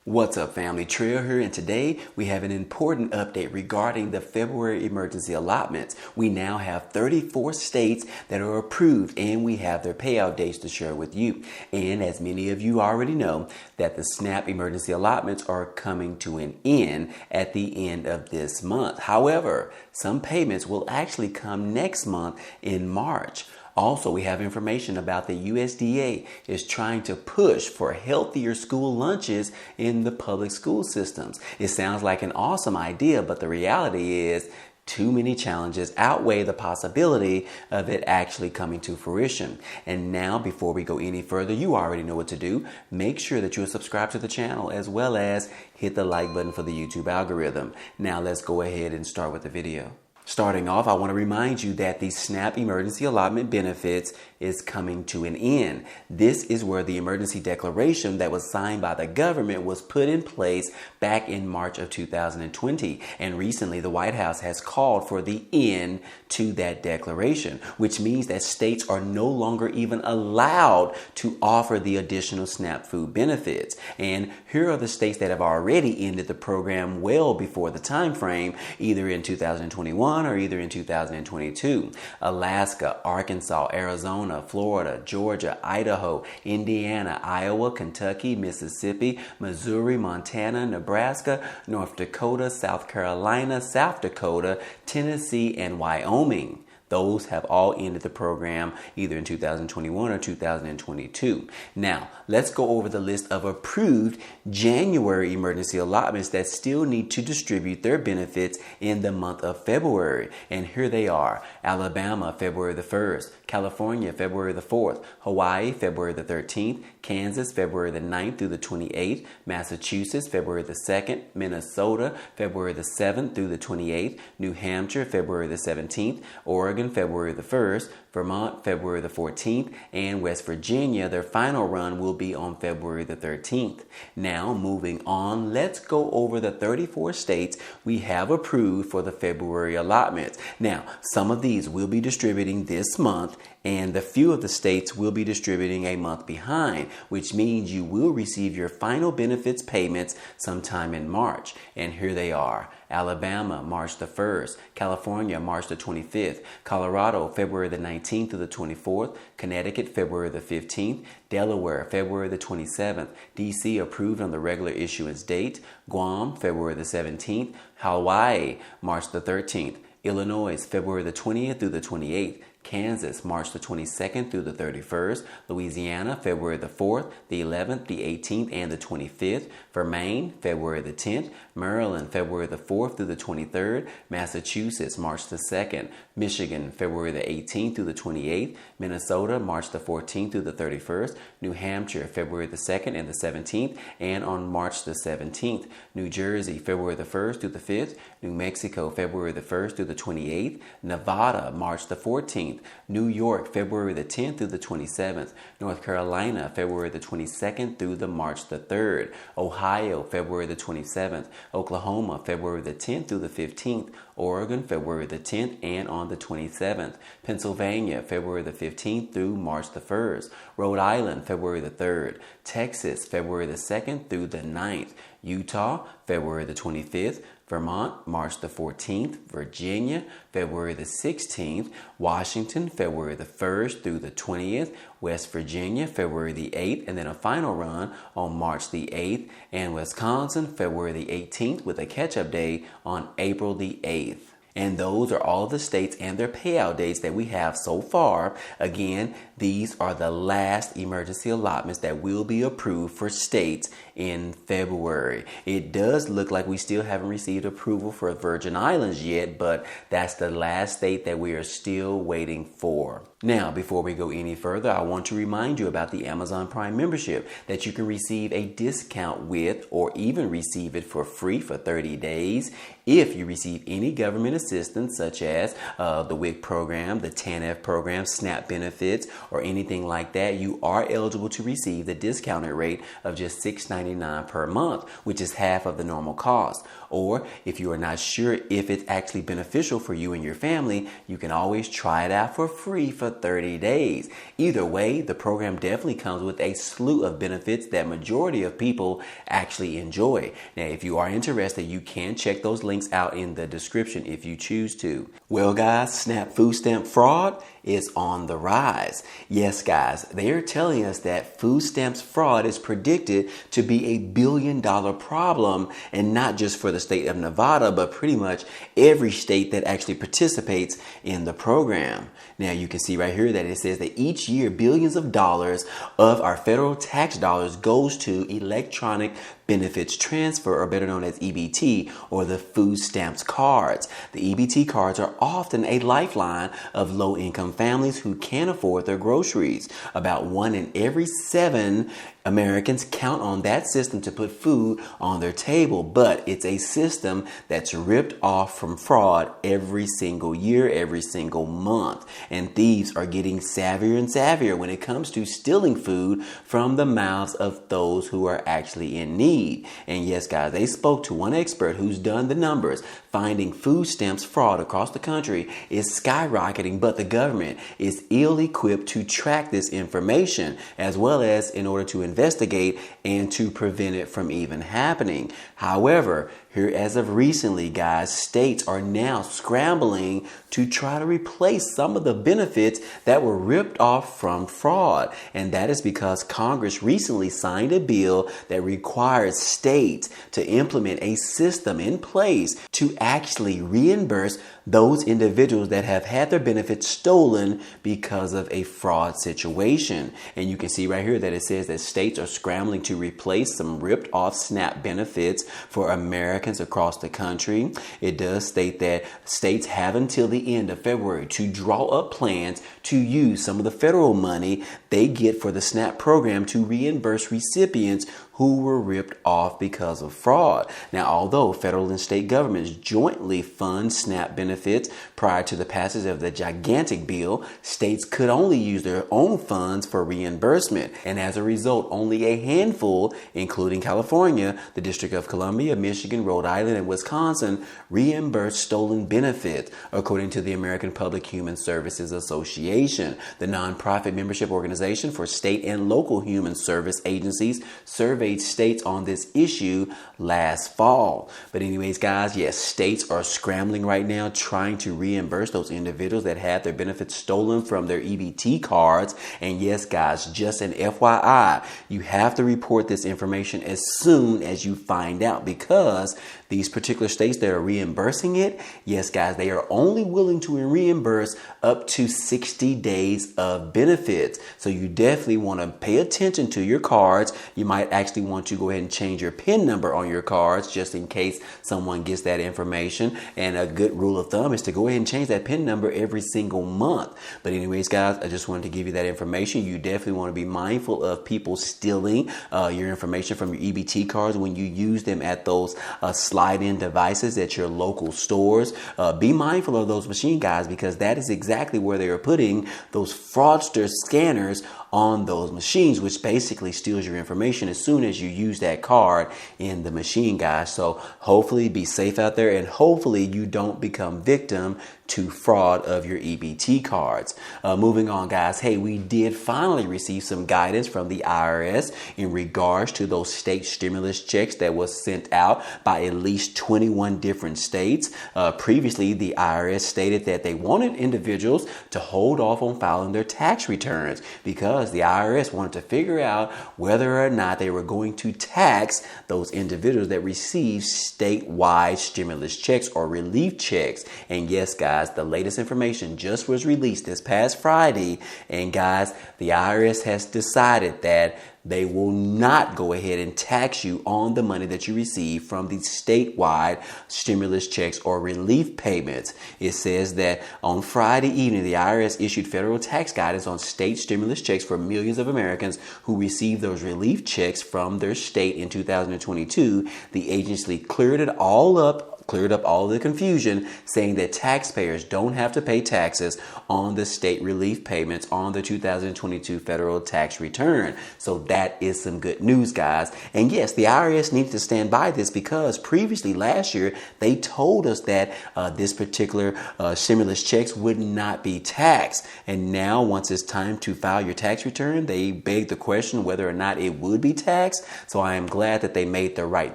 What's up, family? Trail here, and today we have an important update regarding the February emergency allotments. We now have 34 states that are approved, and we have their payout dates to share with you. And as many of you already know, that the SNAP emergency allotments are coming to an end at the end of this month. However, some payments will actually come next month in March. Also, we have information about the USDA is trying to push for healthier school lunches in the public school systems. It sounds like an awesome idea, but the reality is too many challenges outweigh the possibility of it actually coming to fruition. And now, before we go any further, you already know what to do. Make sure that you're subscribed to the channel as well as hit the like button for the YouTube algorithm. Now, let's go ahead and start with the video. Starting off, I want to remind you that the SNAP emergency allotment benefits is coming to an end. This is where the emergency declaration that was signed by the government was put in place back in March of 2020. And recently, the White House has called for the end to that declaration, which means that states are no longer even allowed to offer the additional SNAP food benefits. And here are the states that have already ended the program well before the time frame, either in 2021 or either in 2022. Alaska, Arkansas, Arizona, Florida, Georgia, Idaho, Indiana, Iowa, Kentucky, Mississippi, Missouri, Montana, Nebraska, North Dakota, South Carolina, South Dakota, Tennessee, and Wyoming. Those have all ended the program either in 2021 or 2022. Now, let's go over the list of approved January emergency allotments that still need to distribute their benefits in the month of February. And here they are: Alabama, February the 1st, California, February the 4th, Hawaii, February the 13th, Kansas, February the 9th through the 28th, Massachusetts, February the 2nd, Minnesota, February the 7th through the 28th, New Hampshire, February the 17th, Oregon, February the 1st, Vermont, February the 14th, and West Virginia, their final run will be on February the 13th. Now, moving on, let's go over the 34 states we have approved for the February allotments. Now, some of these will be distributing this month, and the few of the states will be distributing a month behind, which means you will receive your final benefits payments sometime in March. And here they are: Alabama, March the 1st, California, March the 25th, Colorado, February the 19th to the 24th, Connecticut, February the 15th, Delaware, February the 27th, DC approved on the regular issuance date, Guam, February the 17th, Hawaii, March the 13th, Illinois, February the 20th through the 28th, Kansas, March the 22nd through the 31st, Louisiana, February the 4th, the 11th, the 18th, and the 25th, Vermont, February the 10th, Maryland, February the 4th through the 23rd, Massachusetts, March the 2nd, Michigan, February the 18th through the 28th, Minnesota, March the 14th through the 31st, New Hampshire, February the 2nd and the 17th, and on March the 17th, New Jersey, February the 1st through the 5th, New Mexico, February the 1st through the 28th, Nevada, March the 14th, New York, February the 10th through the 27th, North Carolina, February the 22nd through the March the 3rd, Ohio, February the 27th, Oklahoma, February the 10th through the 15th, Oregon, February the 10th and on the 27th, Pennsylvania, February the 15th through March the 1st, Rhode Island, February the 3rd, Texas, February the 2nd through the 9th, Utah, February the 25th, Vermont, March the 14th, Virginia, February the 16th, Washington, February the 1st through the 20th, West Virginia, February the 8th, and then a final run on March the 8th, and Wisconsin, February the 18th, with a catch-up day on April the 8th. And those are all the states and their payout dates that we have so far. Again, these are the last emergency allotments that will be approved for states in February. It does look like we still haven't received approval for Virgin Islands yet, but that's the last state that we are still waiting for. Now, before we go any further, I want to remind you about the Amazon Prime membership that you can receive a discount with, or even receive it for free for 30 days if you receive any government assistance such as the WIC program, the TANF program, SNAP benefits, or anything like that, you are eligible to receive the discounted rate of just $6.99 per month, which is half of the normal cost. Or if you are not sure if it's actually beneficial for you and your family, you can always try it out for free for 30 days. Either way, the program definitely comes with a slew of benefits that majority of people actually enjoy. Now, if you are interested, you can check those links out in the description if you choose to. Well, guys, SNAP food stamp fraud is on the rise. Yes, guys, they are telling us that food stamps fraud is predicted to be $1 billion problem, and not just for the state of Nevada, but pretty much every state that actually participates in the program. Now, you can see right here that it says that each year billions of dollars of our federal tax dollars goes to electronic benefits transfer, or better known as EBT, or the food stamps cards. The EBT cards are often a lifeline of low-income families who can't afford their groceries. About 1 in every 7 Americans count on that system to put food on their table, but it's a system that's ripped off from fraud every single year, every single month. And thieves are getting savvier and savvier when it comes to stealing food from the mouths of those who are actually in need. And yes, guys, they spoke to one expert who's done the numbers. Finding food stamps fraud across the country is skyrocketing, but the government is ill-equipped to track this information, as well as in order to investigate and to prevent it from even happening. However, here as of recently, guys, states are now scrambling to try to replace some of the benefits that were ripped off from fraud. And that is because Congress recently signed a bill that requires states to implement a system in place to actually reimburse those individuals that have had their benefits stolen because of a fraud situation. And you can see right here that it says that states are scrambling to replace some ripped off SNAP benefits for Americans across the country. It does state that states have until the end of February to draw up plans to use some of the federal money they get for the SNAP program to reimburse recipients who were ripped off because of fraud. Now, although federal and state governments jointly fund SNAP benefits prior to the passage of the gigantic bill, states could only use their own funds for reimbursement. And as a result, only a handful, including California, the District of Columbia, Michigan, Rhode Island, and Wisconsin, reimbursed stolen benefits, according to the American Public Human Services Association, the nonprofit membership organization for state and local human service agencies surveyed states on this issue last fall. But anyways, guys, yes, states are scrambling right now trying to reimburse those individuals that had their benefits stolen from their EBT cards. And yes, guys, just an FYI, you have to report this information as soon as you find out, because these particular states that are reimbursing it, yes, guys, they are only willing to reimburse up to 60 days of benefits. So you definitely want to pay attention to your cards. You might actually want to go ahead and change your PIN number on your cards just in case someone gets that information. And a good rule of thumb is to go ahead and change that PIN number every single month. But anyways, guys, I just wanted to give you that information. You definitely want to be mindful of people stealing your information from your EBT cards when you use them at those slide-in devices at your local stores. Be mindful of those machine guys, because that is exactly where they are putting those fraudster scanners on those machines, which basically steals your information as soon as you use that card in the machine, guys. So hopefully be safe out there, and hopefully you don't become victim to fraud of your EBT cards. Moving on, guys. Hey, we did finally receive some guidance from the IRS in regards to those state stimulus checks that was sent out by at least 21 different states. Previously, the IRS stated that they wanted individuals to hold off on filing their tax returns because the IRS wanted to figure out whether or not they were going to tax those individuals that receive statewide stimulus checks or relief checks. And yes, guys, the latest information just was released this past Friday. And guys, the IRS has decided that they will not go ahead and tax you on the money that you receive from these statewide stimulus checks or relief payments. It says that on Friday evening, the IRS issued federal tax guidance on state stimulus checks for millions of Americans who received those relief checks from their state in 2022. The agency cleared it all up cleared up all the confusion, saying that taxpayers don't have to pay taxes on the state relief payments on the 2022 federal tax return. So that is some good news, guys. And yes, the IRS needs to stand by this because previously last year, they told us that this particular stimulus checks would not be taxed. And now once it's time to file your tax return, they beg the question whether or not it would be taxed. So I am glad that they made the right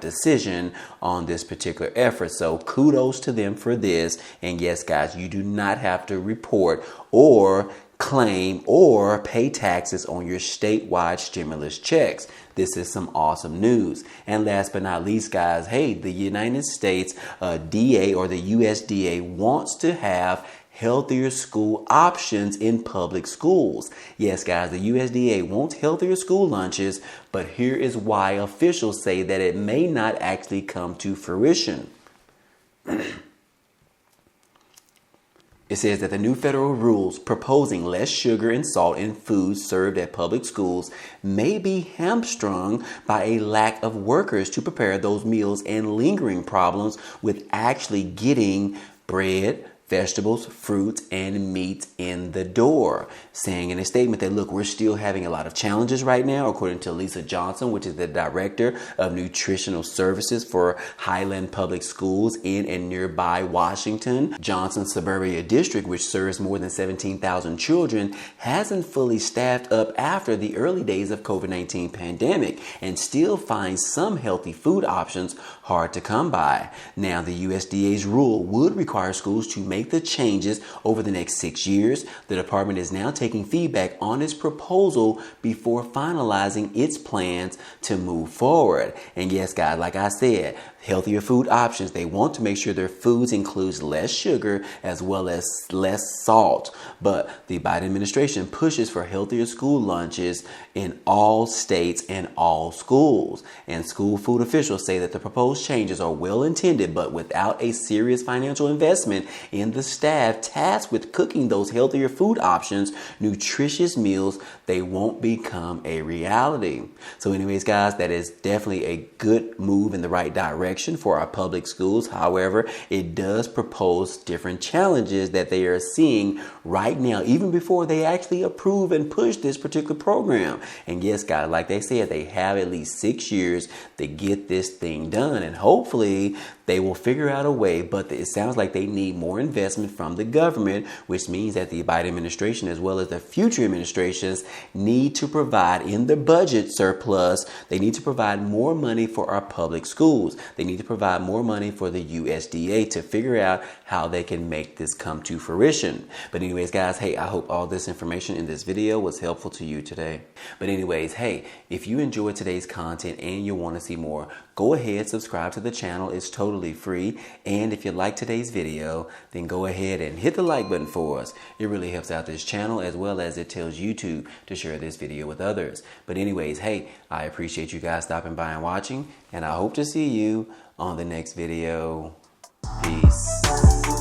decision on this particular effort. So kudos to them for this. And yes, guys, you do not have to report or claim or pay taxes on your statewide stimulus checks. This is some awesome news. And last but not least, guys, hey, the United States DA or the USDA wants to have healthier school options in public schools. Yes, guys, the USDA wants healthier school lunches, but here is why officials say that it may not actually come to fruition. It says that the new federal rules proposing less sugar and salt in foods served at public schools may be hamstrung by a lack of workers to prepare those meals and lingering problems with actually getting bread, vegetables, fruits, and meat in the door, saying in a statement that, look, we're still having a lot of challenges right now, according to Lisa Johnson, which is the Director of Nutritional Services for Highland Public Schools in and nearby Washington. Johnson's Suburbia District, which serves more than 17,000 children, hasn't fully staffed up after the early days of COVID-19 pandemic and still finds some healthy food options hard to come by. Now, the USDA's rule would require schools to make the changes over the next 6 years. The department is now taking feedback on its proposal before finalizing its plans to move forward. And yes, guys, like I said, healthier food options. They want to make sure their foods includes less sugar as well as less salt. But the Biden administration pushes for healthier school lunches in all states and all schools. And school food officials say that the proposed changes are well intended, but without a serious financial investment in the staff tasked with cooking those healthier food options, nutritious meals, they won't become a reality. So anyways, guys, that is definitely a good move in the right direction for our public schools. However, it does propose different challenges that they are seeing right now, even before they actually approve and push this particular program. And yes, guys, like they said, they have at least 6 years to get this thing done. And hopefully they will figure out a way, but it sounds like they need more investment from the government, which means that the Biden administration, as well as the future administrations, need to provide in the budget surplus. They need to provide more money for our public schools. They need to provide more money for the USDA to figure out how they can make this come to fruition. But anyways, guys, hey, I hope all this information in this video was helpful to you today. But anyways, hey, if you enjoyed today's content and you want to see more, go ahead, subscribe to the channel. It's totally free. And if you like today's video, then go ahead and hit the like button for us. It really helps out this channel, as well as it tells YouTube to share this video with others. But anyways, hey, I appreciate you guys stopping by and watching, and I hope to see you on the next video. Peace.